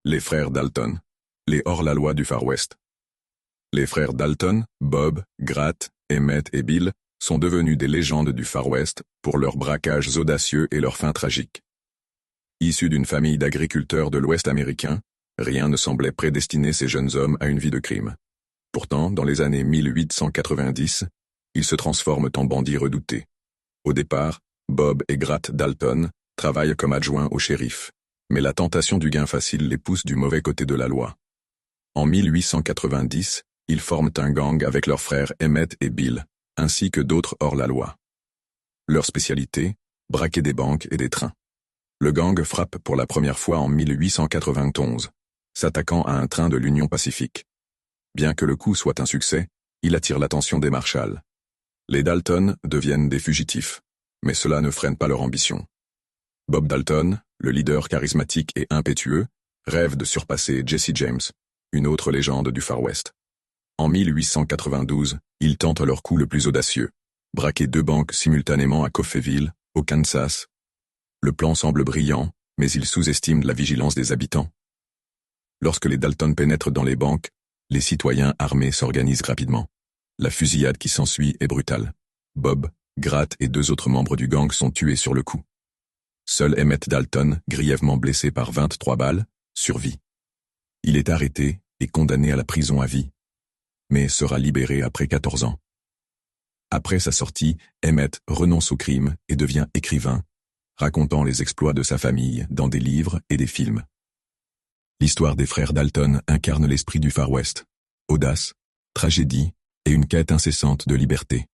Les frères Dalton. Les hors-la-loi du Far West. Les frères Dalton, Bob, Grat, Emmett et Bill, sont devenus des légendes du Far West pour leurs braquages audacieux et leurs fins tragiques. Issus d'une famille d'agriculteurs de l'Ouest américain, rien ne semblait prédestiner ces jeunes hommes à une vie de crime. Pourtant, dans les années 1890, ils se transforment en bandits redoutés. Au départ, Bob et Grat Dalton travaillent comme adjoints au shérif, mais la tentation du gain facile les pousse du mauvais côté de la loi. En 1890, ils forment un gang avec leurs frères Emmett et Bill, ainsi que d'autres hors-la-loi. Leur spécialité, braquer des banques et des trains. Le gang frappe pour la première fois en 1891, s'attaquant à un train de l'Union Pacifique. Bien que le coup soit un succès, il attire l'attention des marshals. Les Dalton deviennent des fugitifs, mais cela ne freine pas leur ambition. Bob Dalton, le leader charismatique et impétueux, rêve de surpasser Jesse James, une autre légende du Far West. En 1892, ils tentent leur coup le plus audacieux, braquer 2 banques simultanément à Coffeyville, au Kansas. Le plan semble brillant, mais ils sous-estiment la vigilance des habitants. Lorsque les Dalton pénètrent dans les banques, les citoyens armés s'organisent rapidement. La fusillade qui s'ensuit est brutale. Bob, Grat et 2 autres membres du gang sont tués sur le coup. Seul Emmett Dalton, grièvement blessé par 23 balles, survit. Il est arrêté et condamné à la prison à vie, mais sera libéré après 14 ans. Après sa sortie, Emmett renonce au crime et devient écrivain, racontant les exploits de sa famille dans des livres et des films. L'histoire des frères Dalton incarne l'esprit du Far West. Audace, tragédie et une quête incessante de liberté.